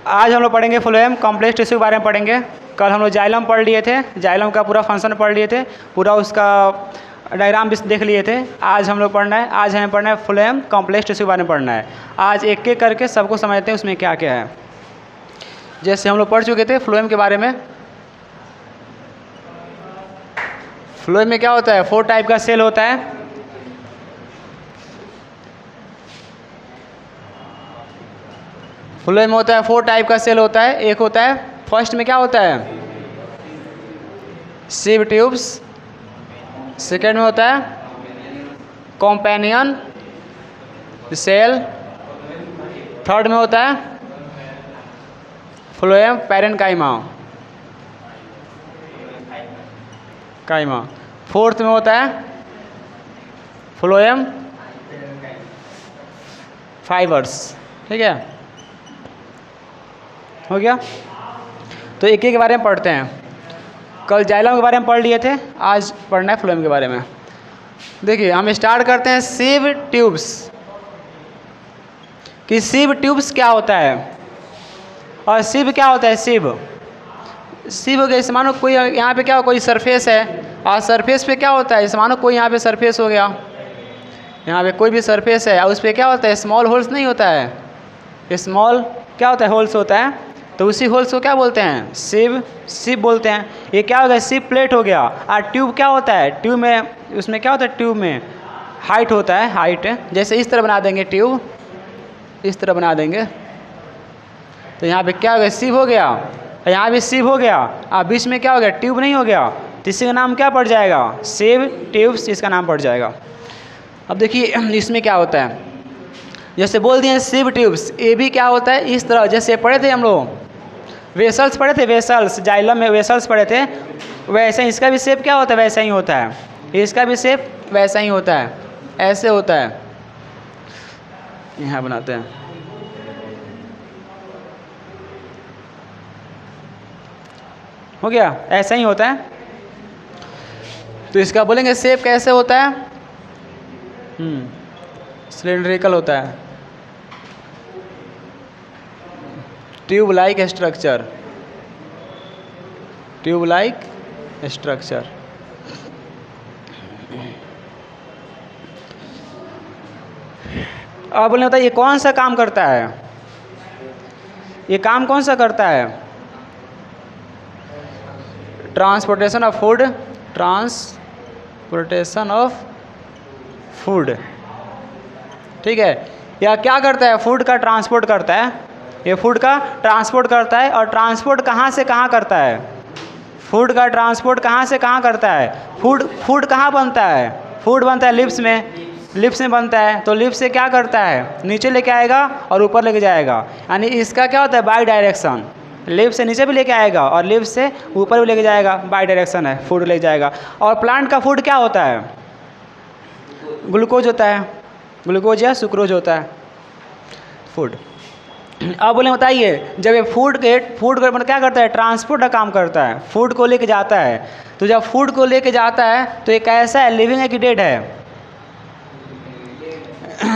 आज हम लोग पढ़ेंगे फ्लोएम कॉम्प्लेक्स टिश्यू के बारे में पढ़ेंगे। कल हम लोग जाइलम पढ़ लिए थे, जाइलम का पूरा फंक्शन पढ़ लिए थे, पूरा उसका डायग्राम भी देख लिए थे। आज हम लोग पढ़ना है, आज हमें पढ़ना है फ्लोएम कॉम्प्लेक्स टिश्यू के बारे में पढ़ना है। आज एक एक करके सबको समझते हैं उसमें क्या क्या है। जैसे हम लोग पढ़ चुके थे फ्लोएम के बारे में। फ्लोएम में क्या होता है, 4 टाइप का सेल होता है। फ्लोएम में होता है 4 टाइप का सेल होता है। एक होता है, फर्स्ट में क्या होता है, सिव ट्यूब्स। सेकेंड में होता है कॉम्पेनियन सेल। थर्ड में होता है फ्लोएम पैरेन्काइमा काइमा। फोर्थ में होता है फ्लोएम फाइबर्स। ठीक है, हो गया। तो एक एक के बारे में पढ़ते हैं। कल जाइलम के बारे में पढ़ लिए थे, आज पढ़ना है फ्लोएम के बारे में। देखिए हम स्टार्ट करते हैं सिव ट्यूब्स कि सिव ट्यूब्स क्या होता है और सिव क्या होता है। सिव हो गया, इस मानो कोई यहाँ पे क्या, कोई सरफेस है और सरफेस पे क्या होता है, इस मानो कोई यहाँ पे सरफेस हो गया, यहाँ पे कोई भी सरफेस है और उस पर क्या होता है, स्मॉल होल्स नहीं होता है, स्मॉल क्या होता है, होल्स होता है। तो उसी होल्स को क्या बोलते हैं, सिव बोलते हैं। ये क्या हो गया, सिव प्लेट हो गया। और ट्यूब क्या होता है, ट्यूब में उसमें क्या होता है, ट्यूब में हाइट होता है, हाइट। जैसे इस तरह बना देंगे ट्यूब, इस तरह बना देंगे तो यहाँ पे क्या हो गया, सिव हो गया। यहाँ भी सिव हो गया और बीच में क्या हो गया, ट्यूब नहीं हो गया, तो इसी का नाम क्या पड़ जाएगा, सिव ट्यूब्स, इसका नाम पड़ जाएगा। अब देखिए इसमें क्या होता है, जैसे बोल दिए सिव ट्यूब्स, ये भी क्या होता है इस तरह, जैसे पढ़े थे हम लोग वेसल्स पढ़े थे, वेसल्स जाइलम में वेसल्स पढ़े थे, वैसे इसका भी शेप क्या होता है, वैसा ही होता है। इसका भी शेप वैसा ही होता है, ऐसे होता है। यहाँ बनाते हैं, हो गया, ऐसा ही होता है। तो इसका बोलेंगे शेप कैसे होता है, सिलिंड्रिकल होता है, tube like structure, tube like structure. अब बोले होता है ये कौन सा काम करता है, ये काम कौन सा करता है, transportation of food, transportation of food. ठीक है, या क्या करता है, फूड का ट्रांसपोर्ट करता है, ये फूड का ट्रांसपोर्ट करता है। और ट्रांसपोर्ट कहाँ से कहाँ करता है, फूड का ट्रांसपोर्ट कहाँ से कहाँ करता है, फूड कहाँ बनता है, फूड बनता है लिप्स में, लिप्स में बनता है। तो लिप्स से क्या करता है, नीचे लेके आएगा और ऊपर लेके जाएगा। यानी इसका क्या होता है, बाई डायरेक्शन, लिप्स से नीचे भी लेके आएगा और लिप्स से ऊपर भी लेके जाएगा, बाई डायरेक्शन है, फूड ले जाएगा। और प्लांट का फूड क्या होता है, ग्लूकोज होता है, ग्लूकोज या सुक्रोज होता है फूड। अब बोले बताइए, जब ये फूड को क्या करता है, ट्रांसपोर्ट का काम करता है, फूड को लेके जाता है। तो जब फूड को लेके जाता है तो ये कैसा है, लिविंग है कि डेड है,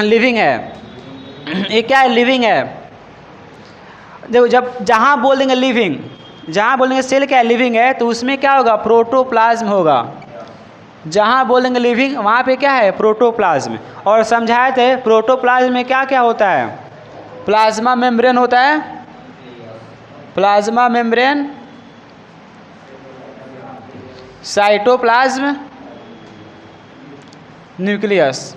लिविंग है। ये क्या है, लिविंग है। देखो जब जहाँ बोलेंगे लिविंग, जहाँ बोलेंगे सेल क्या है, लिविंग है, तो उसमें क्या होगा, प्रोटोप्लाज्म होगा। जहाँ बोलेंगे लिविंग वहाँ पे क्या है, प्रोटोप्लाज्म। और समझाए थे प्रोटोप्लाज्म में क्या क्या होता है, प्लाज्मा मेम्ब्रेन होता है, प्लाज्मा मेम्ब्रेन, साइटोप्लाज्म, न्यूक्लियस,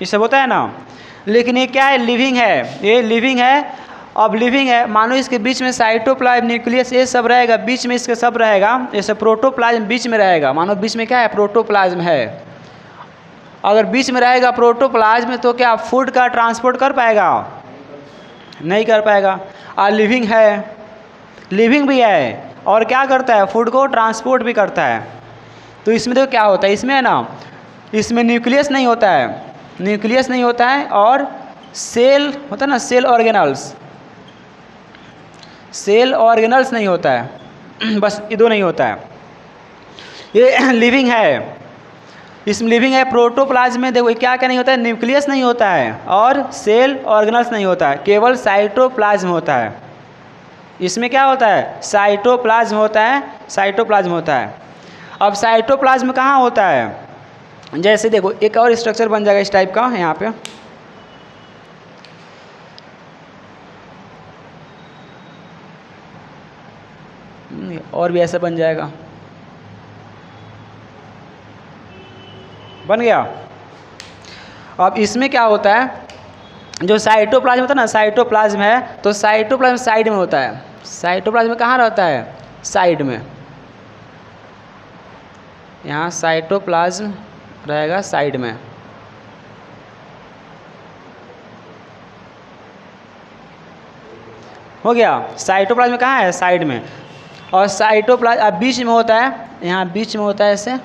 ये सब होता है ना। लेकिन ये क्या है, लिविंग है, ये लिविंग है। अब लिविंग है, मानो इसके बीच में साइटोप्लाज्म, न्यूक्लियस, ये सब रहेगा, बीच में इसके सब रहेगा, जैसे प्रोटोप्लाज्म बीच में रहेगा। मानो बीच में क्या है, प्रोटोप्लाज्म है। अगर बीच में रहेगा प्रोटोप्लाज्म तो क्या फूड का ट्रांसपोर्ट कर पाएगा, नहीं कर पाएगा। और लिविंग है, लिविंग भी है और क्या करता है, फूड को ट्रांसपोर्ट भी करता है। तो इसमें देखो क्या होता है, इसमें है ना, इसमें न्यूक्लियस नहीं होता है, न्यूक्लियस नहीं होता है, और सेल होता है ना, सेल ऑर्गेनल्स, सेल ऑर्गेनल्स नहीं होता है, बस ये दो नहीं होता है। ये लिविंग है। इसमें लिविंग है प्रोटोप्लाज्म में, देखो क्या क्या नहीं होता है, न्यूक्लियस नहीं होता है और सेल ऑर्गेनल्स नहीं होता है, केवल साइटोप्लाज्म होता है। इसमें क्या होता है, साइटोप्लाज्म होता है, साइटोप्लाज्म होता है। अब साइटोप्लाज्म कहाँ होता है, जैसे देखो एक और स्ट्रक्चर बन जाएगा इस टाइप का यहाँ पे, और भी ऐसा बन जाएगा, बन गया। अब इसमें क्या होता है, जो साइटोप्लाज्म होता है ना, साइटोप्लाज्म है तो साइटोप्लाज्म साइड में होता है। साइटोप्लाज्म कहाँ रहता है, साइड में, यहाँ साइटोप्लाज्म रहेगा साइड में। हो गया, साइटोप्लाज्म कहाँ है, साइड में। और साइटोप्लाज्म अब बीच में होता है, यहाँ बीच में होता है ऐसे,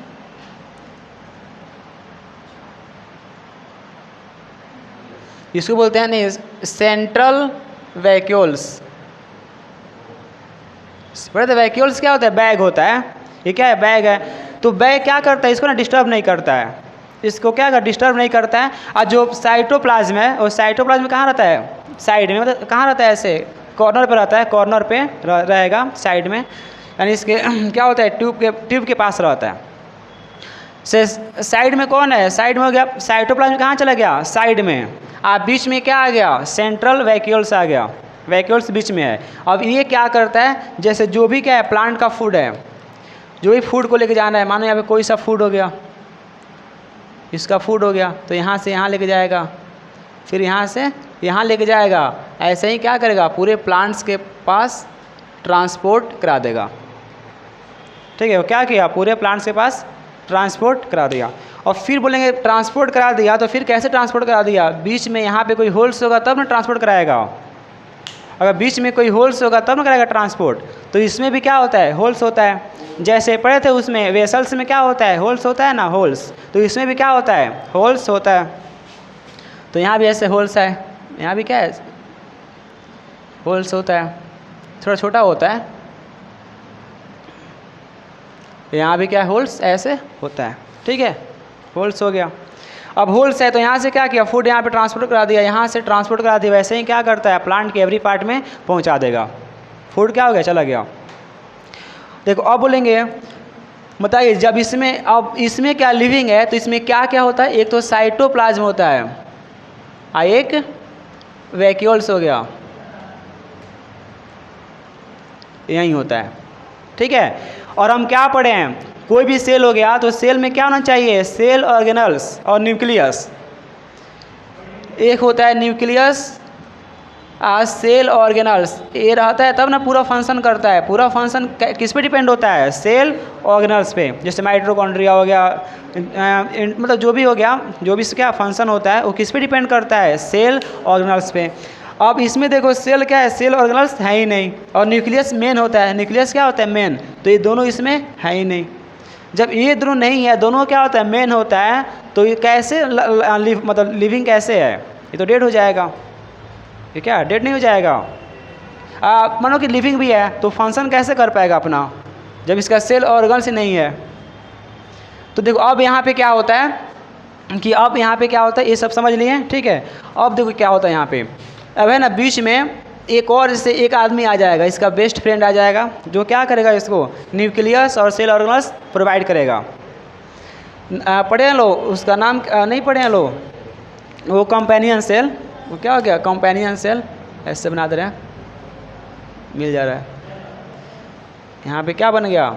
इसको बोलते हैं नहीं सेंट्रल वैक्यूल्स। बड़े वैक्यूल्स क्या होता है, बैग होता है, ये क्या है, बैग है। तो बैग क्या करता है, इसको ना डिस्टर्ब नहीं करता है, इसको क्या कर डिस्टर्ब नहीं करता है। और जो साइटोप्लाज्म है वो साइटोप्लाज्म कहाँ रहता है, साइड में, मतलब कहाँ रहता है, ऐसे कॉर्नर पे रहता है, कॉर्नर पे रहेगा साइड में, यानी इसके क्या होता है, ट्यूब के पास रहता है। से साइड में कौन है, साइड में हो गया, साइटोप्लाज्म कहाँ चला गया, साइड में। आप बीच में क्या आ गया, सेंट्रल वैक्यूल्स आ गया, वैक्यूल्स बीच में है। अब ये क्या करता है, जैसे जो भी क्या है प्लांट का फूड है, जो भी फूड को लेके जाना है, मानो यहाँ पे कोई सा फूड हो गया, इसका फूड हो गया, तो यहाँ से यहाँ लेके जाएगा, फिर यहाँ से यहाँ लेके जाएगा, ऐसे ही क्या करेगा, पूरे प्लांट्स के पास ट्रांसपोर्ट करा देगा। ठीक है, वो क्या किया, पूरे प्लांट्स के पास ट्रांसपोर्ट करा दिया। और फिर बोलेंगे ट्रांसपोर्ट करा दिया, तो फिर कैसे ट्रांसपोर्ट करा दिया, बीच में यहाँ पे कोई होल्स होगा तब ना ट्रांसपोर्ट कराएगा। अगर बीच में कोई होल्स होगा तब ना कराएगा ट्रांसपोर्ट। तो इसमें भी क्या होता है, होल्स होता है। जैसे पढ़े थे उसमें वेसल्स में क्या होता है, होल्स होता है ना, होल्स। तो इसमें भी क्या होता है, होल्स होता है। तो यहाँ भी ऐसे होल्स है, यहाँ भी क्या है, होल्स होता है, थोड़ा छोटा होता है, यहाँ भी क्या है, होल्स ऐसे होता है। ठीक है, होल्स हो गया। अब होल्स है तो यहाँ से क्या किया, फूड यहाँ पे ट्रांसपोर्ट करा दिया, यहाँ से ट्रांसपोर्ट करा दिया, वैसे ही क्या करता है, प्लांट के एवरी पार्ट में पहुँचा देगा। फूड क्या हो गया, चला गया। देखो अब बोलेंगे बताइए, जब इसमें, अब इसमें क्या लिविंग है तो इसमें क्या क्या होता है, एक तो साइटोप्लाज्म होता है और एक वैक्यूल्स हो गया, यही होता है। ठीक है, और हम क्या पढ़े हैं, कोई भी सेल हो गया तो सेल में क्या होना चाहिए, सेल ऑर्गेनल्स और न्यूक्लियस। एक होता है न्यूक्लियस और सेल ऑर्गेनल्स, ये रहता है तब ना पूरा फंक्शन करता है। पूरा फंक्शन किस पे डिपेंड होता है, सेल ऑर्गेनल्स पे। जैसे माइटोकॉन्ड्रिया हो गया, मतलब जो भी हो गया, जो भी क्या फंक्शन होता है वो किस पे डिपेंड करता है, सेल ऑर्गेनल्स पे। अब इसमें देखो सेल क्या है, सेल ऑर्गेनल्स है ही नहीं, और न्यूक्लियस मेन होता है। न्यूक्लियस क्या होता है, मेन। तो ये दोनों इसमें है ही नहीं। जब ये दोनों नहीं है, दोनों क्या होता है, मेन होता है, तो ये कैसे मतलब लिविंग कैसे है, ये तो डेड हो जाएगा। ये क्या डेड नहीं हो जाएगा। मानो कि लिविंग भी है तो फंक्शन कैसे कर पाएगा अपना, जब इसका सेल ऑर्गन से नहीं है। तो देखो अब यहाँ पे क्या होता है कि अब यहाँ पे क्या होता है, ये सब समझ लिए। ठीक है, अब देखो क्या होता है यहाँ पे, अब है ना बीच में एक और जैसे एक आदमी आ जाएगा, इसका बेस्ट फ्रेंड आ जाएगा, जो क्या करेगा, इसको न्यूक्लियस और सेल ऑर्गेनल्स प्रोवाइड करेगा। पढ़े हैं लोग, उसका नाम नहीं पढ़े हैं लोग, वो कंपेनियन सेल, वो क्या हो गया, कंपेनियन सेल, ऐसे बना दे रहे हैं, मिल जा रहा है। यहाँ पे क्या बन गया,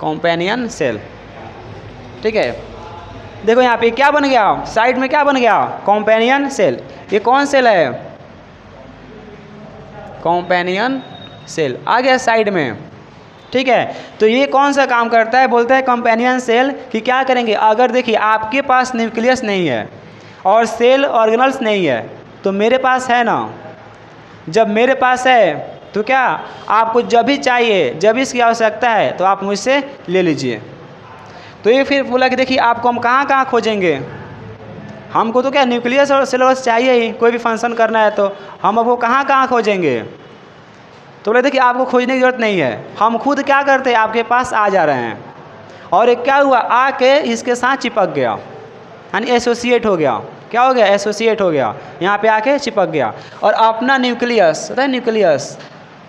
कंपेनियन सेल। ठीक है, देखो यहाँ पे क्या बन गया, साइड में क्या बन गया, कंपेनियन सेल। ये कौन सेल है, कंपेनियन सेल आ गया साइड में। ठीक है, तो ये कौन सा काम करता है, बोलता है कंपेनियन सेल कि क्या करेंगे, अगर देखिए आपके पास न्यूक्लियस नहीं है और सेल ऑर्गेनल्स नहीं है, तो मेरे पास है ना। जब मेरे पास है तो क्या, आपको जब भी चाहिए, जब इसकी आवश्यकता है तो आप मुझसे ले लीजिए। तो ये फिर बोला कि देखिए आपको हम कहाँ कहाँ खोजेंगे, हमको तो क्या न्यूक्लियस और सेल चाहिए ही, कोई भी फंक्शन करना है तो हम अब वो कहाँ कहाँ खोजेंगे। तो बोले देखिए आपको खोजने की ज़रूरत नहीं है, हम खुद क्या करते हैं, आपके पास आ जा रहे हैं और एक क्या हुआ, आके इसके साथ चिपक गया, यानी एसोसिएट हो गया। क्या हो गया, एसोसिएट हो गया, यहाँ पे आके चिपक गया। और अपना न्यूक्लियस होता है,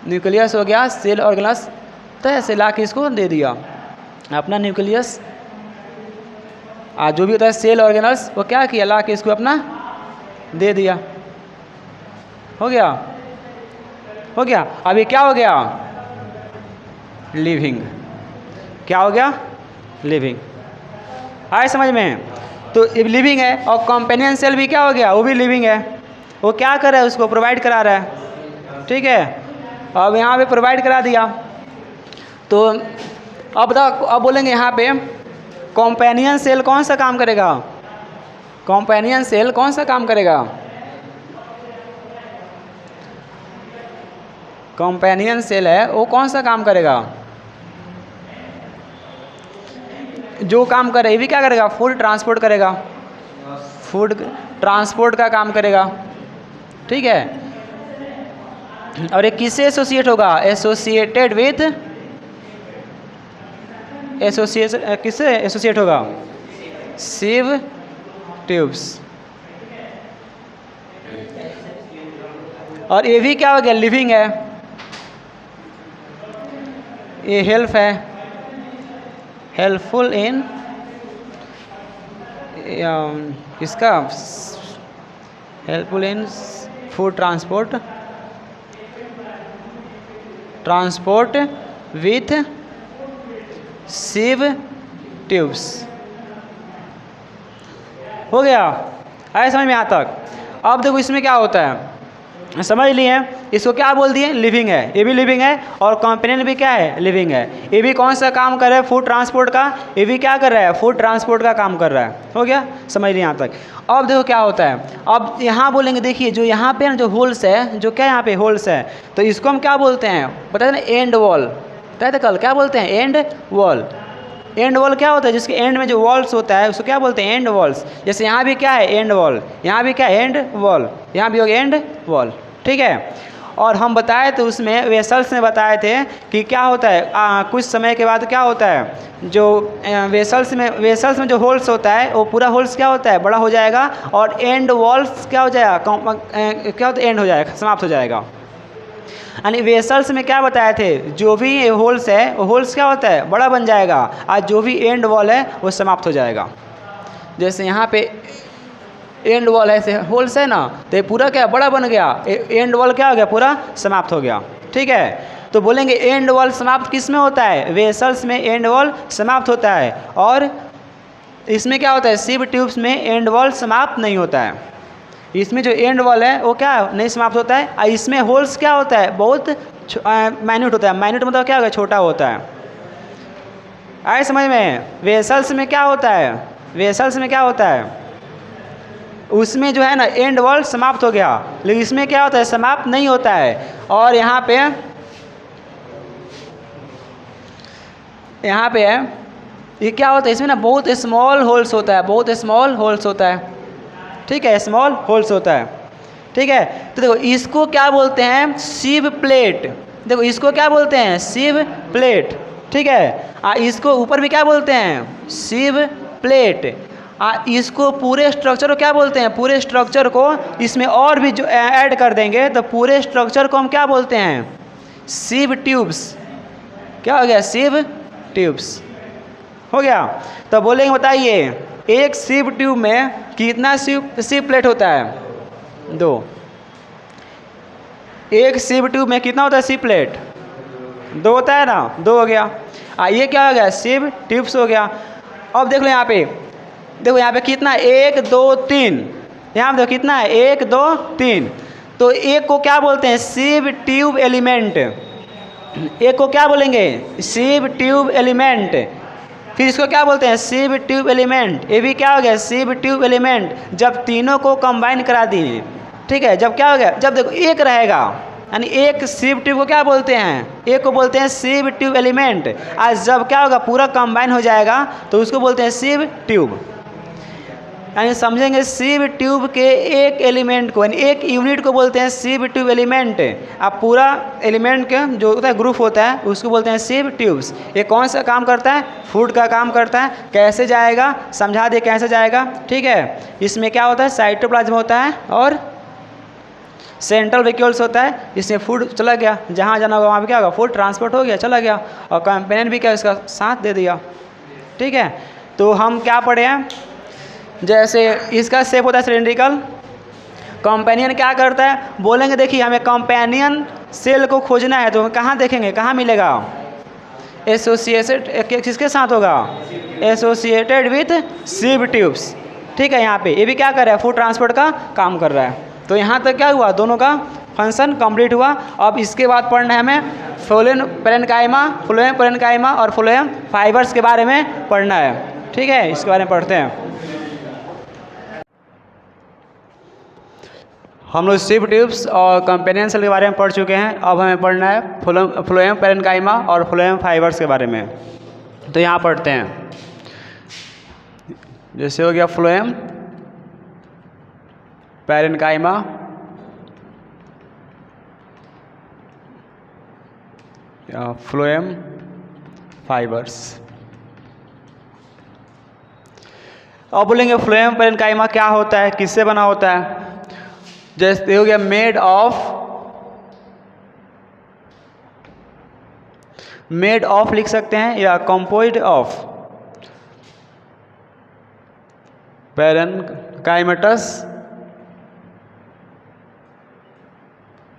न्यूक्लियस हो गया सेल ऑर्गेनल्स, तो ऐसे ला के इसको दे दिया अपना न्यूक्लियस। जो भी होता है सेल ऑर्गेनल्स वो क्या किया, ला के इसको अपना दे दिया। हो गया, हो गया। अभी क्या हो गया, लिविंग। क्या हो गया, लिविंग। आए समझ में? तो ये लिविंग है। और कंपेनियन सेल भी क्या हो गया, वो भी लिविंग है। वो क्या कर रहा है, उसको प्रोवाइड करा रहा है। ठीक है, अब यहाँ पे प्रोवाइड करा दिया। तो अब बताओ, अब बोलेंगे यहाँ पे कंपेनियन सेल कौन सा काम करेगा, कंपेनियन सेल कौन सा काम करेगा, कंपेनियन सेल है वो कौन सा काम करेगा, जो काम करे ये भी क्या करेगा, फूड ट्रांसपोर्ट करेगा, फूड ट्रांसपोर्ट का काम करेगा। ठीक है, और ये किससे एसोसिएट होगा, एसोसिएटेड विथ, एसोसिएशन किससे एसोसिएट होगा, सिव ट्यूब्स। और ये भी क्या हो गया, लिविंग है। ये हेल्प है, हेल्पफुल इन इसका helpful in food transport, transport with sieve tubes. हो गया, आए समझ में यहाँ तक? अब देखो इसमें क्या होता है, समझ लिए, इसको क्या बोल दिए, लिविंग है, ये भी लिविंग है। और कंपेनियन भी क्या है, लिविंग है। ये भी कौन सा काम कर रहा है, फूड ट्रांसपोर्ट का, ये भी क्या कर रहा है, फूड ट्रांसपोर्ट का काम कर रहा है। हो गया, समझ लिए यहाँ तक? अब देखो क्या होता है, अब यहाँ बोलेंगे, देखिए जो यहाँ पे जो होल्स है, जो क्या यहाँ पे होल्स है, तो इसको हम क्या बोलते हैं, पता है ना, एंड वॉल। बताए थे कल, क्या बोलते हैं, एंड वॉल। एंड वॉल क्या होता है, जिसके एंड में जो वॉल्स होता है उसको क्या बोलते हैं, एंड वॉल्स। जैसे यहाँ भी क्या है, एंड वॉल, यहाँ भी क्या है, एंड वॉल, यहाँ भी हो गया एंड वॉल। ठीक है, और हम बताए थे उसमें वेसल्स में बताए थे कि क्या होता है, कुछ समय के बाद क्या होता है, जो वेसल्स में जो होल्स होता है वो पूरा होल्स क्या होता है, बड़ा हो जाएगा। और एंड वॉल्स क्या हो जाएगा, क्या होता है, एंड हो जाएगा, समाप्त हो जाएगा। यानी वेसल्स में क्या बताए थे, जो भी होल्स है वो होल्स क्या होता है, बड़ा बन जाएगा, और जो भी एंड वॉल है वो समाप्त हो जाएगा। जैसे यहाँ पे एंड वॉल ऐसे होल्स है ना, तो ये पूरा क्या बड़ा बन गया, एंड वॉल क्या हो गया, पूरा समाप्त हो गया। ठीक है, तो बोलेंगे एंड वॉल समाप्त किस में होता है, वेसल्स में एंड वॉल समाप्त होता है। और इसमें क्या होता है, सिव ट्यूब्स में एंड वॉल समाप्त नहीं होता है। इसमें जो एंड वॉल है वो क्या नहीं समाप्त होता है, और इसमें होल्स क्या होता है, बहुत माइन्यूट होता है। माइन्यूट मतलब क्या होगा, छोटा होता है। आए समझ में? वेसल्स में क्या होता है, वेसल्स में क्या होता है, उसमें जो है ना एंड वॉल समाप्त हो गया, लेकिन इसमें क्या होता है, समाप्त नहीं होता है। और यहाँ पे है, ये क्या होता है, इसमें ना बहुत स्मॉल होल्स होता है, बहुत स्मॉल होल्स होता है। ठीक है, स्मॉल होल्स होता है। ठीक है, तो देखो इसको क्या बोलते हैं, सिव प्लेट। देखो इसको क्या बोलते हैं, सिव प्लेट। ठीक है, इसको ऊपर भी क्या बोलते हैं, सिव प्लेट। इसको पूरे स्ट्रक्चर को क्या बोलते हैं, पूरे स्ट्रक्चर को इसमें और भी जो ऐड कर देंगे तो पूरे स्ट्रक्चर को हम क्या बोलते हैं, सिव ट्यूब्स। क्या हो गया, सिव ट्यूब्स। हो गया, तो बोलेंगे बताइए एक सिव ट्यूब में कितना सिव प्लेट होता है, 2। एक सिव ट्यूब में कितना होता है, सिव प्लेट 2 होता है ना, 2 हो गया। ये क्या हो गया, सिव ट्यूब्स हो गया। अब देख लो यहाँ पे, देखो यहाँ पे कितना, 1 2 3, यहाँ पे देखो कितना है, 1 2 3। तो एक को क्या बोलते हैं, सिव ट्यूब एलिमेंट। एक को क्या बोलेंगे, सिव ट्यूब एलिमेंट। फिर इसको क्या बोलते हैं, सिव ट्यूब एलिमेंट। ये भी क्या हो गया, सिव ट्यूब एलिमेंट। जब तीनों को कंबाइन करा दिए, ठीक है, जब क्या हो गया, जब देखो एक रहेगा, यानी एक सिव ट्यूब को क्या बोलते हैं, एक को बोलते हैं सिव ट्यूब एलिमेंट। आज जब क्या होगा, पूरा कंबाइन हो जाएगा तो उसको बोलते हैं सिव ट्यूब। यानी समझेंगे सीब ट्यूब के एक एलिमेंट को, यानी एक यूनिट को बोलते हैं सीब ट्यूब एलिमेंट। अब पूरा एलिमेंट के जो होता है ग्रुप होता है उसको बोलते हैं सीब ट्यूब्स। ये कौन सा काम करता है? फूड का काम करता है। कैसे जाएगा समझा दिए कैसे जाएगा, ठीक है। इसमें क्या होता है? साइटोप्लाज्म होता है और सेंट्रल वेक्यूल्स होता है। इसमें फूड चला गया, जहाँ जाना होगा वहाँ पे क्या होगा? फूड ट्रांसपोर्ट हो गया, चला गया, और कंपेनियन भी क्या इसका साथ दे दिया, ठीक है। तो हम क्या पढ़े हैं? जैसे इसका शेप होता है सिलेंड्रिकल। कंपेनियन क्या करता है? बोलेंगे देखिए हमें कंपेनियन सेल को खोजना है, तो कहाँ देखेंगे, कहाँ मिलेगा? एसोसिएटेड किसके साथ होगा? एसोसिएटेड विथ सीब ट्यूब्स, ठीक है। यहाँ पे ये भी क्या कर रहा है? फूड ट्रांसपोर्ट का काम कर रहा है। तो यहाँ तक क्या हुआ? दोनों का फंक्शन कंप्लीट हुआ। अब इसके बाद पढ़ना है हमें फ्लोएम पेरेन्काइमा और फ्लोएम फाइबर्स के बारे में पढ़ना है, ठीक है। इसके बारे में पढ़ते हैं। हम लोग सीब ट्यूब्स और कंपेनियन सेल के बारे में पढ़ चुके हैं। अब हमें पढ़ना है फ्लोएम पेरेन्काइमा और फ्लोएम फाइबर्स के बारे में। तो यहाँ पढ़ते हैं, जैसे हो गया फ्लोएम पेरेन्काइमा, या फ्लोएम फाइबर्स। अब बोलेंगे फ्लोएम पेरेन्काइमा क्या होता है, किससे बना होता है? जैसे हो गया मेड ऑफ लिख सकते हैं, या कंपोज्ड ऑफ पेरेन्काइमेटस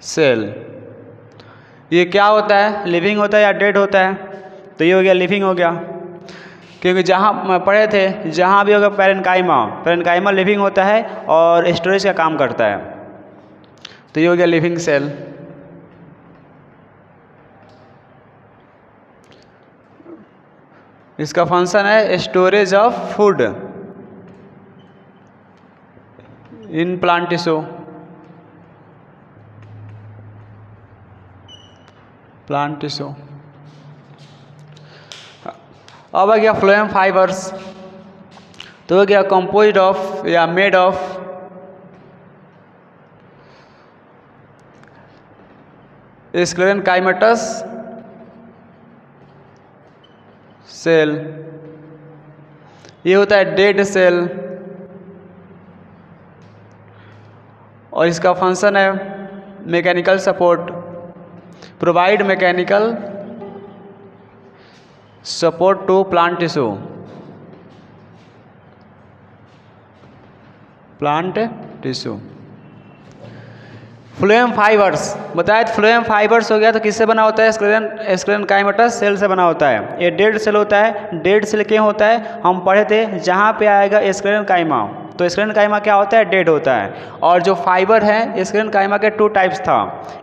सेल। ये क्या होता है? लिविंग होता है या डेड होता है? तो ये हो गया लिविंग हो गया, क्योंकि जहाँ पढ़े थे जहाँ भी होगा पेरेन्काइमा लिविंग होता है और स्टोरेज का काम करता है। तो ये हो गया लिविंग सेल। इसका फंक्शन है storage of food in plant tissue. अब आ गया फ्लोएम फाइबर्स। तो हो गया कंपोज्ड ऑफ या मेड ऑफ स्क्लेरेनकाइमेटस सेल। ये होता है डेड सेल, और इसका फंक्शन है mechanical support, provide mechanical support to plant tissue. Phloem fibres बताया, तो फ्लोएम फाइबर्स हो गया तो किससे बना होता है? स्क्लेरेनकाइमेटस सेल से बना होता है। ये डेड सेल होता है। डेड सेल क्यों होता है? हम पढ़े थे जहाँ पे आएगा स्क्लेरेनकाइमा, तो स्क्लेरेनकाइमा क्या होता है? डेड होता है। और जो फाइबर है स्क्लेरेनकाइमा के 2 टाइप्स था,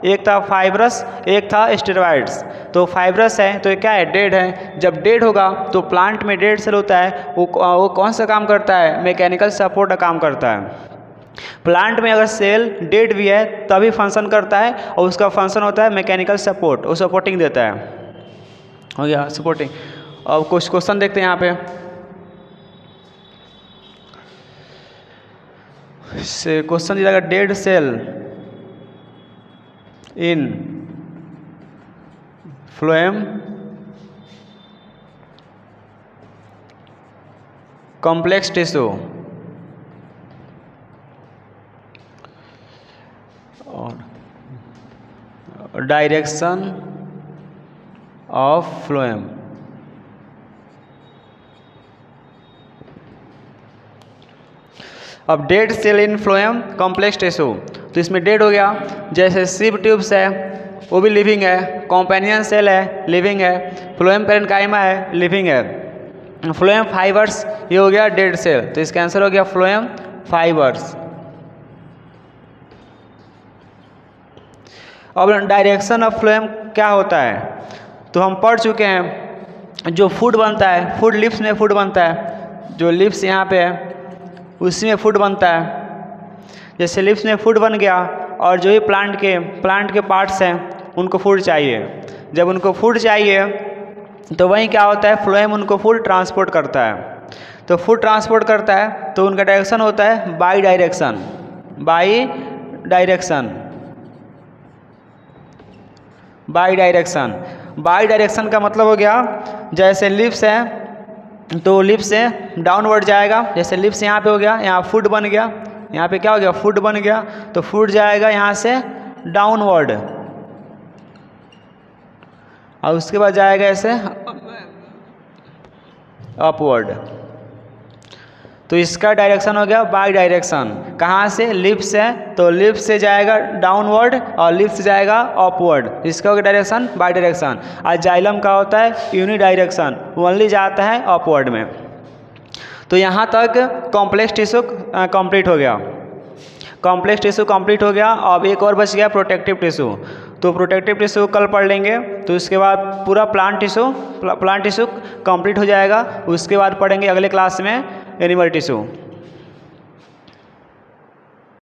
एक था फाइब्रस, एक था स्टेरॉइड्स। तो फाइब्रस है तो ये क्या है? डेड है। जब डेड होगा तो प्लांट में डेड सेल होता है, वो कौन सा काम करता है? मैकेनिकल सपोर्ट का काम करता है। प्लांट में अगर सेल डेड भी है तभी फंक्शन करता है, और उसका फंक्शन होता है मैकेनिकल सपोर्ट, वो सपोर्टिंग देता है। हो गया सपोर्टिंग। अब कुछ क्वेश्चन देखते हैं यहाँ पे। से क्वेश्चन दिया जाएगा, डेड सेल इन फ्लोएम कॉम्प्लेक्स टिश्यू और डायरेक्शन ऑफ फ्लोएम। अब डेड सेल इन फ्लोएम कॉम्प्लेक्स टिश्यू, तो इसमें डेड हो गया। जैसे सीब ट्यूब्स है वो भी लिविंग है, कॉम्पेनियन सेल है लिविंग है, फ्लोएम पेरेन्काइमा है लिविंग है। फ्लोएम फाइबर्स ये हो गया डेड सेल, तो इसका आंसर हो गया फ्लोएम फाइबर्स। अब डायरेक्शन ऑफ फ्लोएम क्या होता है? तो हम पढ़ चुके हैं, जो फूड बनता है, फूड लिप्स में फूड बनता है, जो लिप्स यहाँ पे है उसी में फूड बनता है। जैसे लिप्स में फूड बन गया और जो भी प्लांट के पार्ट्स हैं उनको फूड चाहिए। जब उनको फूड चाहिए तो वहीं क्या होता है? फ्लोएम उनको फूड ट्रांसपोर्ट करता है। तो फूड ट्रांसपोर्ट करता है तो उनका डायरेक्शन होता है by direction. By direction, by direction. By direction का मतलब हो गया जैसे लिप्स है तो लिप्स से डाउनवर्ड जाएगा। जैसे लिप्स यहाँ पे हो गया, यहाँ फूड बन गया, यहाँ पे क्या हो गया, फूड बन गया, तो फूड जाएगा यहाँ से डाउनवर्ड और उसके बाद जाएगा ऐसे अपवर्ड। तो इसका डायरेक्शन हो गया बाई डायरेक्शन। कहाँ से, लिप्स है तो लिप्स से जाएगा डाउनवर्ड और लिप्स से जाएगा अपवर्ड, इसका हो गया डायरेक्शन बाई डायरेक्शन। और जाइलम का होता है यूनि डायरेक्शन, ओनली जाता है अपवर्ड में। तो यहाँ तक कॉम्प्लेक्स टिश्यू कंप्लीट हो गया। कॉम्प्लेक्स टिश्यू कंप्लीट हो गया। अब एक और बच गया प्रोटेक्टिव टिश्यू। तो प्रोटेक्टिव टिश्यू कल पढ़ लेंगे। तो उसके बाद पूरा प्लांट टिश्यू कंप्लीट हो जाएगा। उसके बाद पढ़ेंगे अगले क्लास में एनिमल टिश्यू।